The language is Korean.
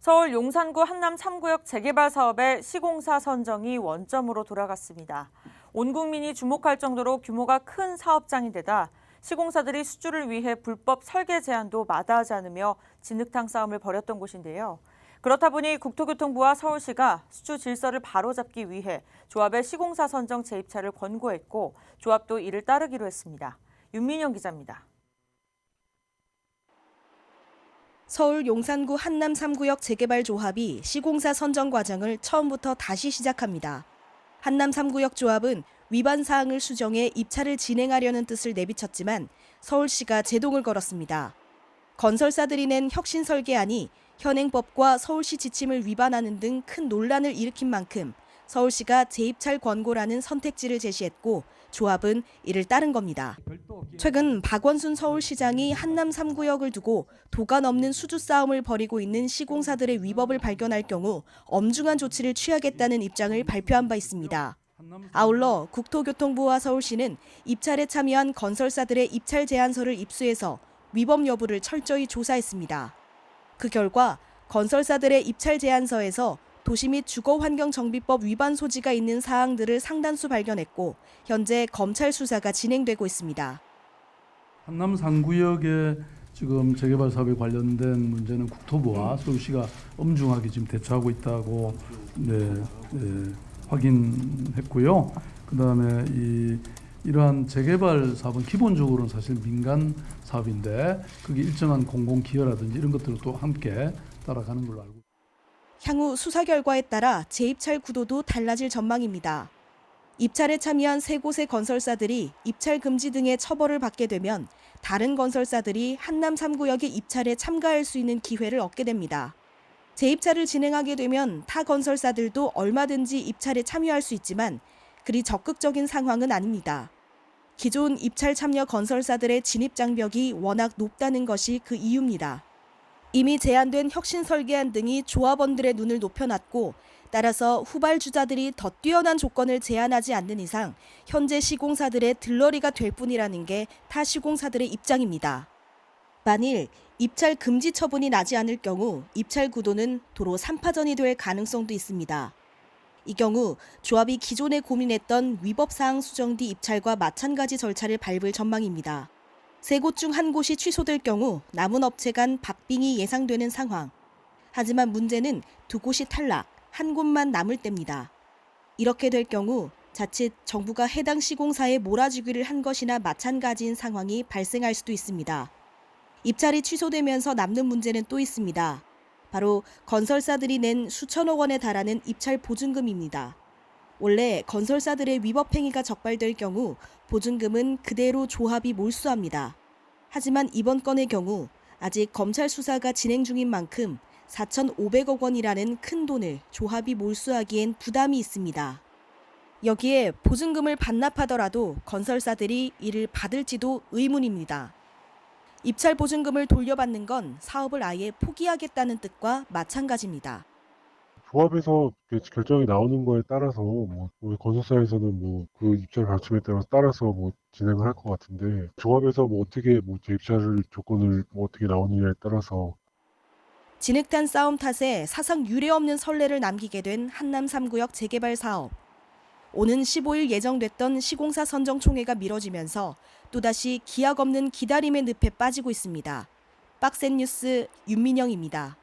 서울 용산구 한남 3구역 재개발 사업의 시공사 선정이 원점으로 돌아갔습니다. 온 국민이 주목할 정도로 규모가 큰 사업장이 되다 시공사들이 수주를 위해 불법 설계 제안도 마다하지 않으며 진흙탕 싸움을 벌였던 곳인데요. 그렇다 보니 국토교통부와 서울시가 수주 질서를 바로잡기 위해 조합의 시공사 선정 재입찰을 권고했고 조합도 이를 따르기로 했습니다. 윤민영 기자입니다. 서울 용산구 한남 3구역 재개발 조합이 시공사 선정 과정을 처음부터 다시 시작합니다. 한남 3구역 조합은 위반 사항을 수정해 입찰을 진행하려는 뜻을 내비쳤지만 서울시가 제동을 걸었습니다. 건설사들이 낸 혁신 설계안이 현행법과 서울시 지침을 위반하는 등 큰 논란을 일으킨 만큼 서울시가 재입찰 권고라는 선택지를 제시했고 조합은 이를 따른 겁니다. 최근 박원순 서울시장이 한남 3구역을 두고 도가 넘는 수주 싸움을 벌이고 있는 시공사들의 위법을 발견할 경우 엄중한 조치를 취하겠다는 입장을 발표한 바 있습니다. 아울러 국토교통부와 서울시는 입찰에 참여한 건설사들의 입찰 제안서를 입수해서 위법 여부를 철저히 조사했습니다. 그 결과 건설사들의 입찰 제안서에서 도시 및 주거환경정비법 위반 소지가 있는 사항들을 상당수 발견했고 현재 검찰 수사가 진행되고 있습니다. 한남 3구역의 지금 재개발 사업에 관련된 문제는 국토부와 서울시가 엄중하게 지금 대처하고 있다고 확인했고요. 그다음에 이러한 재개발 사업은 기본적으로는 사실 민간 사업인데 그게 일정한 공공 기여라든지 이런 것들을 또 함께 따라가는 걸로 알고. 향후 수사 결과에 따라 재입찰 구도도 달라질 전망입니다. 입찰에 참여한 3곳의 건설사들이 입찰 금지 등의 처벌을 받게 되면 다른 건설사들이 한남 3구역의 입찰에 참가할 수 있는 기회를 얻게 됩니다. 재입찰을 진행하게 되면 타 건설사들도 얼마든지 입찰에 참여할 수 있지만 그리 적극적인 상황은 아닙니다. 기존 입찰 참여 건설사들의 진입 장벽이 워낙 높다는 것이 그 이유입니다. 이미 제안된 혁신 설계안 등이 조합원들의 눈을 높여놨고 따라서 후발주자들이 더 뛰어난 조건을 제안하지 않는 이상 현재 시공사들의 들러리가 될 뿐이라는 게 타 시공사들의 입장입니다. 만일 입찰 금지 처분이 나지 않을 경우 입찰 구도는 도로 3파전이 될 가능성도 있습니다. 이 경우 조합이 기존에 고민했던 위법사항 수정 뒤 입찰과 마찬가지 절차를 밟을 전망입니다. 3곳 중 한 곳이 취소될 경우 남은 업체 간 박빙이 예상되는 상황. 하지만 문제는 2곳이 탈락, 한 곳만 남을 때입니다. 이렇게 될 경우 자칫 정부가 해당 시공사에 몰아주기를 한 것이나 마찬가지인 상황이 발생할 수도 있습니다. 입찰이 취소되면서 남는 문제는 또 있습니다. 바로 건설사들이 낸 수천억 원에 달하는 입찰 보증금입니다. 원래 건설사들의 위법 행위가 적발될 경우 보증금은 그대로 조합이 몰수합니다. 하지만 이번 건의 경우 아직 검찰 수사가 진행 중인 만큼 4,500억 원이라는 큰 돈을 조합이 몰수하기엔 부담이 있습니다. 여기에 보증금을 반납하더라도 건설사들이 이를 받을지도 의문입니다. 입찰 보증금을 돌려받는 건 사업을 아예 포기하겠다는 뜻과 마찬가지입니다. 조합에서 결정이 나오는 거에 따라서 우리 건설사에서는 그 입찰 받침에 따라서 진행을 할 것 같은데 조합에서 어떻게 재입찰을 조건을 어떻게 나오느냐에 따라서 진흙탕 싸움 탓에 사상 유례 없는 선례를 남기게 된 한남 3구역 재개발 사업. 오는 15일 예정됐던 시공사 선정 총회가 미뤄지면서 또다시 기약 없는 기다림의 늪에 빠지고 있습니다. 박센 뉴스 윤민영입니다.